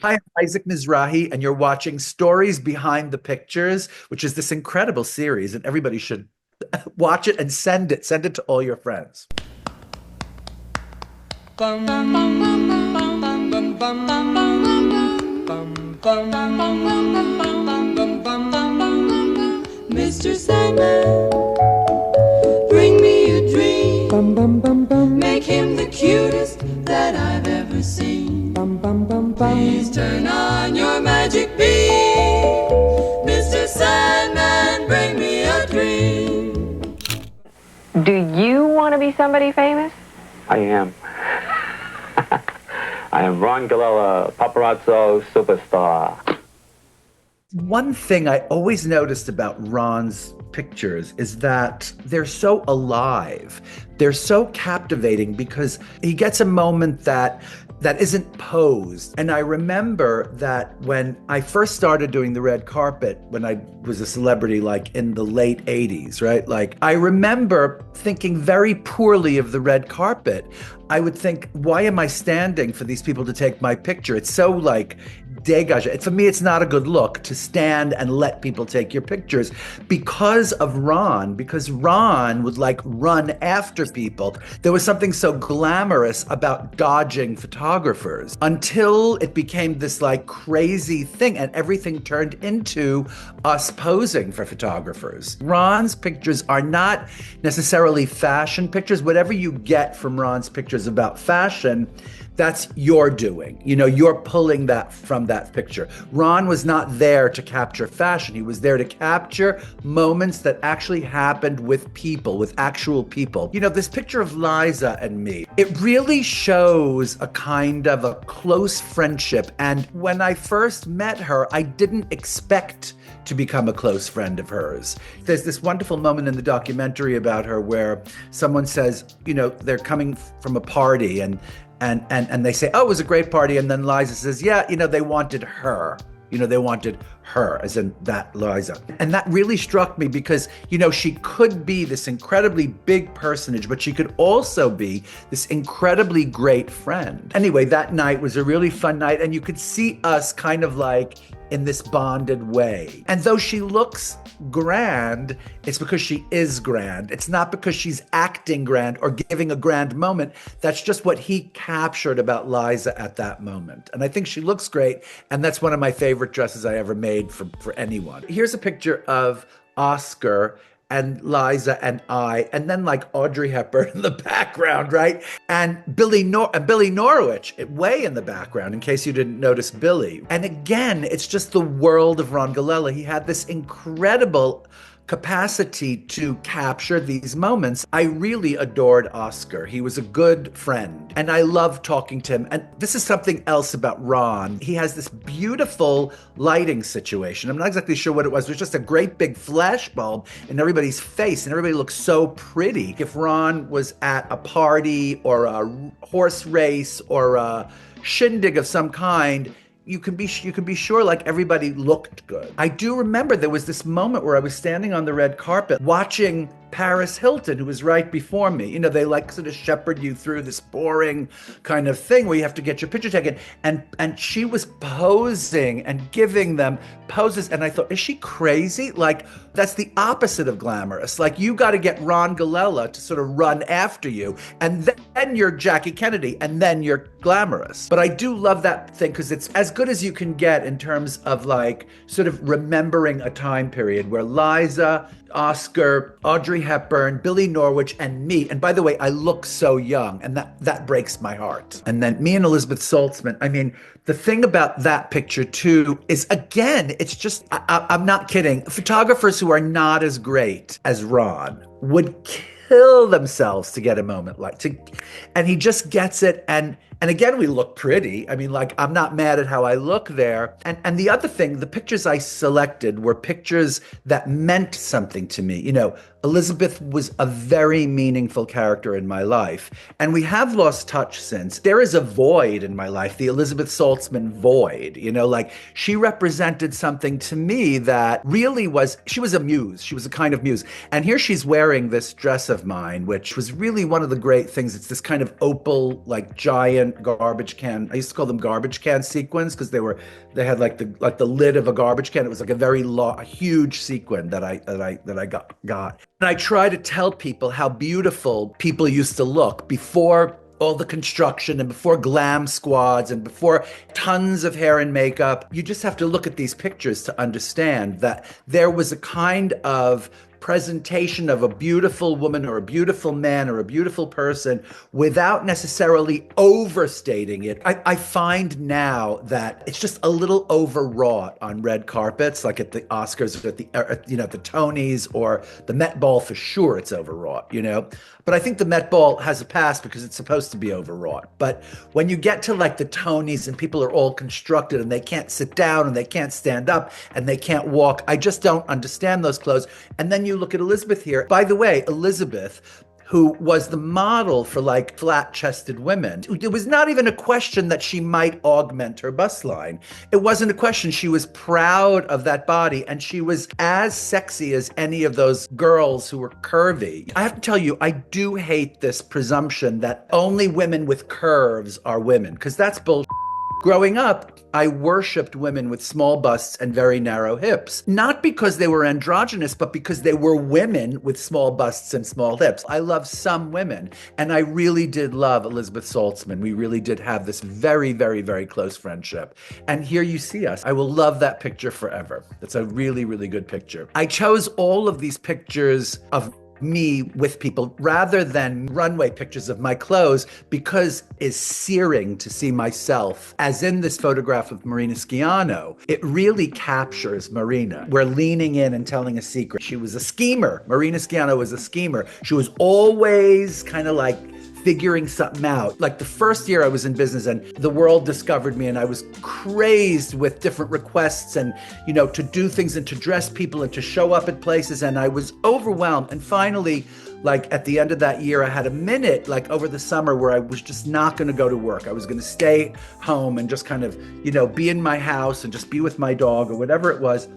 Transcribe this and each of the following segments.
Hi, I'm Isaac Mizrahi, and you're watching Stories Behind the Pictures, which is this incredible series, and everybody should watch it and send it. Send it to all your friends. Mr. Sandman, bring me a dream. Make him the cutest that I've ever seen. Please turn on your magic beam. Mr. Sandman, bring me a dream. Do you want to be somebody famous? I am. I am Ron Galella, paparazzo superstar. One thing I always noticed about Ron's pictures is that they're so alive. They're so captivating because he gets a moment that isn't posed. And I remember that when I first started doing the red carpet, when I was a celebrity, like in the late 80s, right? Like, I remember thinking very poorly of the red carpet. I would think, why am I standing for these people to take my picture? It's so like dégagé. For me, it's not a good look to stand and let people take your pictures because Ron would like run after people. There was something so glamorous about dodging photographers until it became this like crazy thing and everything turned into us posing for photographers. Ron's pictures are not necessarily fashion pictures. Whatever you get from Ron's pictures about fashion, that's your doing. You know, you're pulling that from that picture. Ron was not there to capture fashion. He was there to capture moments that actually happened with people, with actual people. You know, this picture of Liza and me, it really shows a kind of a close friendship. And when I first met her, I didn't expect to become a close friend of hers. There's this wonderful moment in the documentary about her where someone says, you know, they're coming from a party and they say, oh, it was a great party. And then Liza says, yeah, you know, they wanted her. You know, they wanted her, as in that Liza. And that really struck me because, you know, she could be this incredibly big personage, but she could also be this incredibly great friend. Anyway, that night was a really fun night. And you could see us kind of like in this bonded way. And though she looks grand, it's because she is grand. It's not because she's acting grand or giving a grand moment. That's just what he captured about Liza at that moment. And I think she looks great. And that's one of my favorite dresses I ever made for anyone. Here's a picture of Oscar and Liza and I, and then like Audrey Hepburn in the background, right? And Billy Norwich way in the background, in case you didn't notice Billy. And again, it's just the world of Ron Galella. He had this incredible capacity to capture these moments. I really adored Oscar. He was a good friend, and I loved talking to him. And this is something else about Ron. He has this beautiful lighting situation. I'm not exactly sure what it was. It was just a great big flash bulb in everybody's face, and everybody looked so pretty. If Ron was at a party or a horse race or a shindig of some kind, you can be sure like everybody looked good. I do remember there was this moment where I was standing on the red carpet watching Paris Hilton, who was right before me. You know, they like sort of shepherd you through this boring kind of thing where you have to get your picture taken. And she was posing and giving them poses. And I thought, is she crazy? Like, that's the opposite of glamorous. Like, you got to get Ron Galella to sort of run after you. And then you're Jackie Kennedy. And then you're glamorous. But I do love that thing because it's as good as you can get in terms of like sort of remembering a time period where Liza, Oscar, Audrey Hepburn, Billy Norwich, and me. And by the way, I look so young, and that breaks my heart. And then me and Elizabeth Saltzman. I mean, the thing about that picture too is, again, it's just, I'm not kidding. Photographers who are not as great as Ron would kill themselves to get a moment and he just gets it. And again, we look pretty. I mean, like, I'm not mad at how I look there. And the other thing, the pictures I selected were pictures that meant something to me. You know, Elizabeth was a very meaningful character in my life. And we have lost touch since. There is a void in my life, the Elizabeth Saltzman void. You know, like, she represented something to me that really she was a muse. She was a kind of muse. And here she's wearing this dress of mine, which was really one of the great things. It's this kind of opal, like, giant giant garbage can. I used to call them garbage can sequins because they had like the lid of a garbage can. It was like a very huge sequin that I got. And I try to tell people how beautiful people used to look before all the construction and before glam squads and before tons of hair and makeup. You just have to look at these pictures to understand that there was a kind of presentation of a beautiful woman or a beautiful man or a beautiful person without necessarily overstating it. I find now that it's just a little overwrought on red carpets, like at the Oscars, or at the Tonys or the Met Ball. For sure it's overwrought, But I think the Met Ball has a pass because it's supposed to be overwrought. But when you get to like the Tonys and people are all constructed and they can't sit down and they can't stand up and they can't walk, I just don't understand those clothes. And then you look at Elizabeth here. By the way, Elizabeth, who was the model for like flat-chested women. It was not even a question that she might augment her bust line. It wasn't a question. She was proud of that body, and she was as sexy as any of those girls who were curvy. I have to tell you, I do hate this presumption that only women with curves are women, because that's bullshit. Growing up, I worshipped women with small busts and very narrow hips, not because they were androgynous, but because they were women with small busts and small hips. I love some women, and I really did love Elizabeth Saltzman. We really did have this very, very, very close friendship. And here you see us. I will love that picture forever. It's a really, really good picture. I chose all of these pictures of me with people rather than runway pictures of my clothes because it's searing to see myself, as in this photograph of Marina Schiano. It really captures Marina. We're leaning in and telling a secret. She was a schemer. Marina Schiano was a schemer. She was always kind of like figuring something out. Like the first year I was in business and the world discovered me, and I was crazed with different requests and, to do things and to dress people and to show up at places. And I was overwhelmed. And finally, like at the end of that year, I had a minute, like over the summer, where I was just not going to go to work. I was going to stay home and just kind of, be in my house and just be with my dog or whatever it was.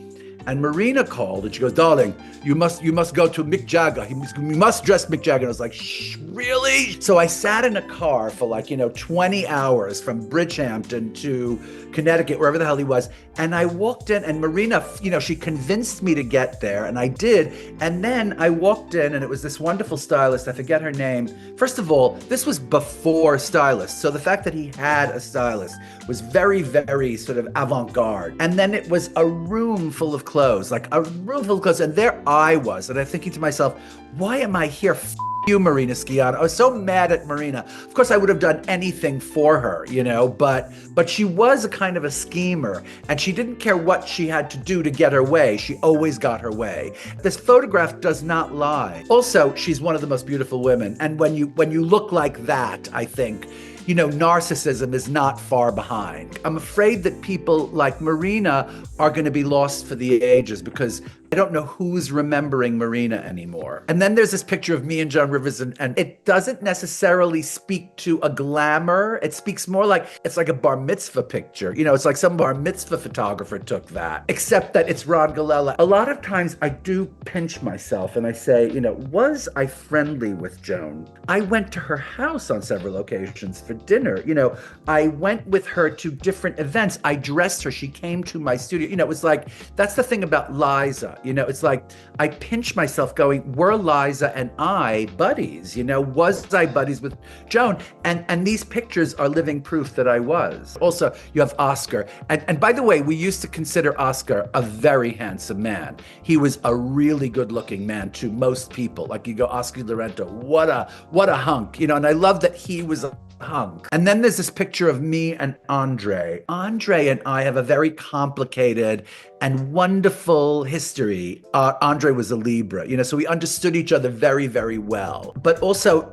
And Marina called and she goes, "Darling, you must go to Mick Jagger. You must dress Mick Jagger." And I was like, "Shh, really?" So I sat in a car for 20 hours from Bridgehampton to Connecticut, wherever the hell he was. And I walked in, and Marina, she convinced me to get there, and I did. And then I walked in, and it was this wonderful stylist. I forget her name. First of all, this was before stylists. So the fact that he had a stylist was very, very sort of avant-garde. And then it was a room full of clothes, and there I was, and I'm thinking to myself, why am I here? You, Marina Schiano. I was so mad at Marina. Of course, I would have done anything for her, but she was a kind of a schemer, and she didn't care what she had to do to get her way. She always got her way. This photograph does not lie. Also, she's one of the most beautiful women, and when you look like that, I think, narcissism is not far behind. I'm afraid that people like Marina are going to be lost for the ages because I don't know who's remembering Marina anymore. And then there's this picture of me and Joan Rivers, and it doesn't necessarily speak to a glamour. It speaks more like, it's like a bar mitzvah picture. It's like some bar mitzvah photographer took that, except that it's Ron Galella. A lot of times I do pinch myself and I say, was I friendly with Joan? I went to her house on several occasions for dinner. I went with her to different events. I dressed her. She came to my studio. It was like, that's the thing about Liza. It's like I pinch myself going, were Liza and I buddies? Was I buddies with Joan? And these pictures are living proof that I was. Also, you have Oscar. And by the way, we used to consider Oscar a very handsome man. He was a really good looking man to most people. Like you go, Oscar de la Renta, what a hunk, and I love that he was a hunk. And then there's this picture of me and Audrey. Audrey and I have a very complicated and wonderful history. Audrey was a Libra, so we understood each other very, very well. But also,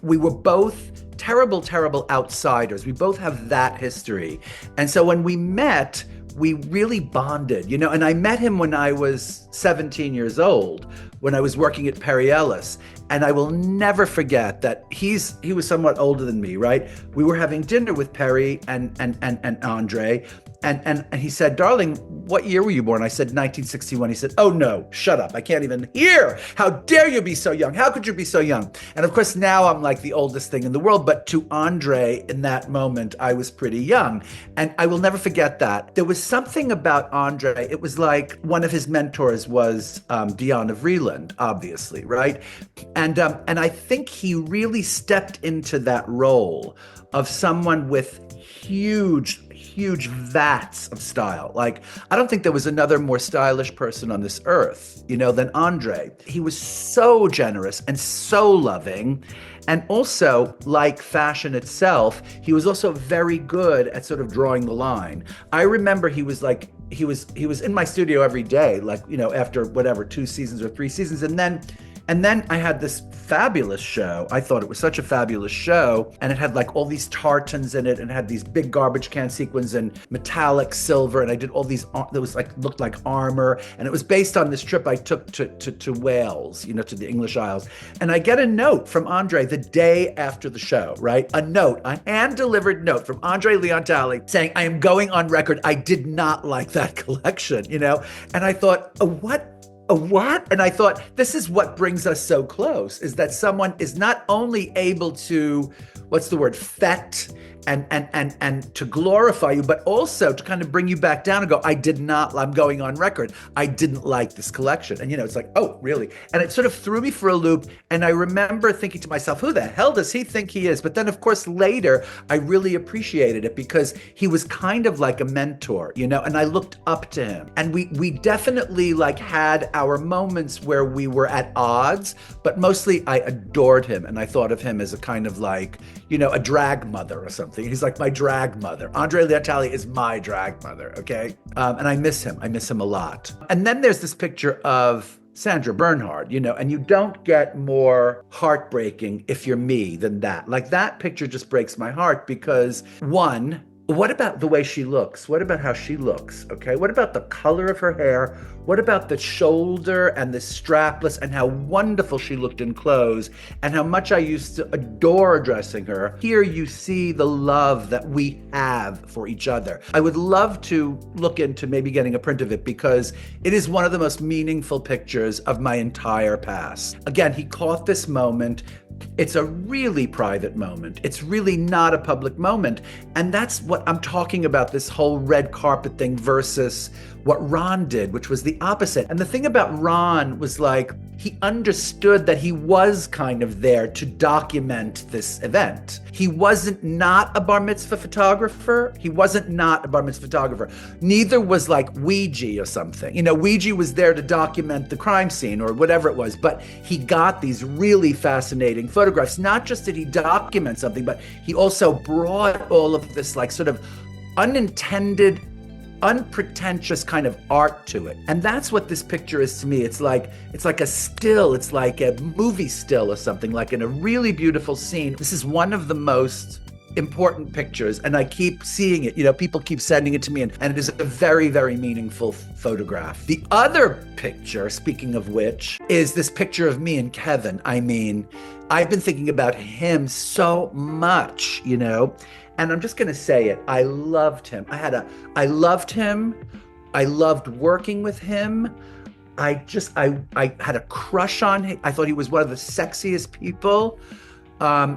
we were both terrible, terrible outsiders. We both have that history. And so when we met, we really bonded, and I met him when I was 17 years old, when I was working at Perry Ellis. And I will never forget that he was somewhat older than me, right? We were having dinner with Perry and Audrey, And he said, darling, what year were you born? I said, 1961. He said, oh no, shut up. I can't even hear. How dare you be so young? How could you be so young? And of course, now I'm like the oldest thing in the world. But to Andre in that moment, I was pretty young. And I will never forget that. There was something about Andre. It was like one of his mentors was Diana Vreeland, obviously, right? And I think he really stepped into that role of someone with huge vats of style. Like, I don't think there was another more stylish person on this earth, than Andre. He was so generous and so loving. And also, like fashion itself, he was also very good at sort of drawing the line. I remember he was in my studio every day, like, after whatever, 2 seasons or 3 seasons. And then I had this fabulous show. I thought it was such a fabulous show. And it had like all these tartans in it and had these big garbage can sequins and metallic silver. And I did all these, that was like, looked like armor. And it was based on this trip I took to Wales, to the English Isles. And I get a note from Andre the day after the show, right? A hand-delivered note from Andre Leon Talley saying, I am going on record. I did not like that collection, And I thought, what? A what? And I thought, this is what brings us so close, is that someone is not only able to, fet and to glorify you, but also to kind of bring you back down and go, I'm going on record. I didn't like this collection. And, it's like, oh, really? And it sort of threw me for a loop. And I remember thinking to myself, who the hell does he think he is? But then, of course, later, I really appreciated it because he was kind of like a mentor, and I looked up to him. And we definitely like had our moments where we were at odds, but mostly I adored him. And I thought of him as a kind of like, a drag mother or something. He's like my drag mother. Andre Leon Talley is my drag mother, okay? And I miss him. I miss him a lot. And then there's this picture of Sandra Bernhard, and you don't get more heartbreaking if you're me than that. Like, that picture just breaks my heart because, one, what about the way she looks? What about how she looks, okay? What about the color of her hair? What about the shoulder and the strapless and how wonderful she looked in clothes and how much I used to adore dressing her? Here you see the love that we have for each other. I would love to look into maybe getting a print of it because it is one of the most meaningful pictures of my entire past. Again, he caught this moment. It's a really private moment. It's really not a public moment. And that's what I'm talking about, this whole red carpet thing versus what Ron did, which was the opposite. And the thing about Ron was like, he understood that he was kind of there to document this event. He wasn't not a bar mitzvah photographer. Neither was like Ouija or something. Ouija was there to document the crime scene or whatever it was, but he got these really fascinating photographs. Not just did he document something, but he also brought all of this like sort of unintended, unpretentious kind of art to it. And that's what this picture is to me. It's like a still, it's like a movie still or something, like in a really beautiful scene. This is one of the most important pictures, and I keep seeing it. People keep sending it to me, and it is a very, very meaningful photograph. The other picture, speaking of which, is this picture of me and Kevin. I mean, I've been thinking about him so much, and I'm just going to say it. I loved him. I loved him. I loved working with him. I had a crush on him. I thought he was one of the sexiest people.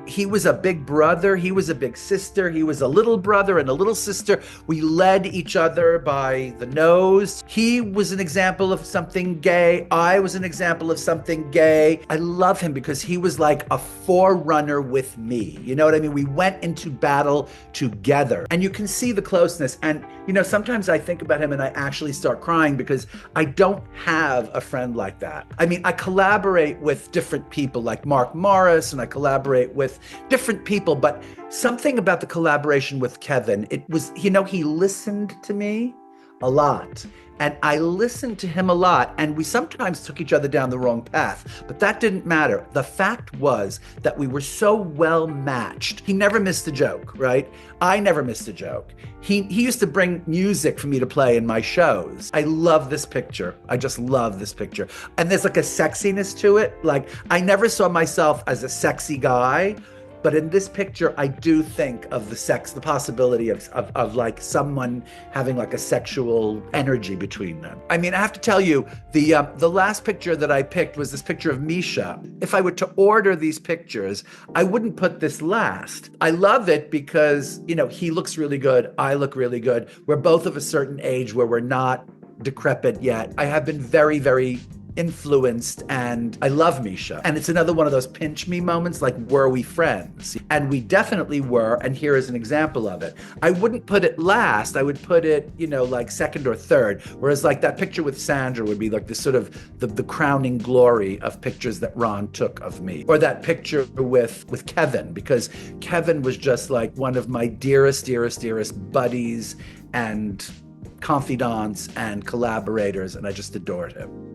He was a big brother. He was a big sister. He was a little brother and a little sister. We led each other by the nose. He was an example of something gay. I was an example of something gay. I love him because he was like a forerunner with me. You know what I mean? We went into battle together, and you can see the closeness. And, sometimes I think about him and I actually start crying because I don't have a friend like that. I mean, I collaborate with different people like Mark Morris, and I collaborate with different people, but something about the collaboration with Kevin, it was, he listened to me a lot, and I listened to him a lot, and we sometimes took each other down the wrong path, but that didn't matter. The fact was that we were so well matched. He never missed a joke, right? I never missed a joke. He used to bring music for me to play in my shows. I love this picture. I just love this picture. And there's like a sexiness to it. Like, I never saw myself as a sexy guy, But in this picture, I do think of the possibility of like someone having like a sexual energy between them. I mean, I have to tell you, the last picture that I picked was this picture of Misha. If I were to order these pictures, I wouldn't put this last. I love it because, you know, he looks really good. I look really good. We're both of a certain age where we're not decrepit yet. I have been very, very influenced, and I love Misha. And it's another one of those pinch me moments, like, were we friends? And we definitely were, and here is an example of it. I wouldn't put it last, I would put it, you know, like second or third, whereas like that picture with Sandra would be like the sort of the crowning glory of pictures that Ron took of me. Or that picture with Kevin, because Kevin was just like one of my dearest buddies and confidants and collaborators, and I just adored him.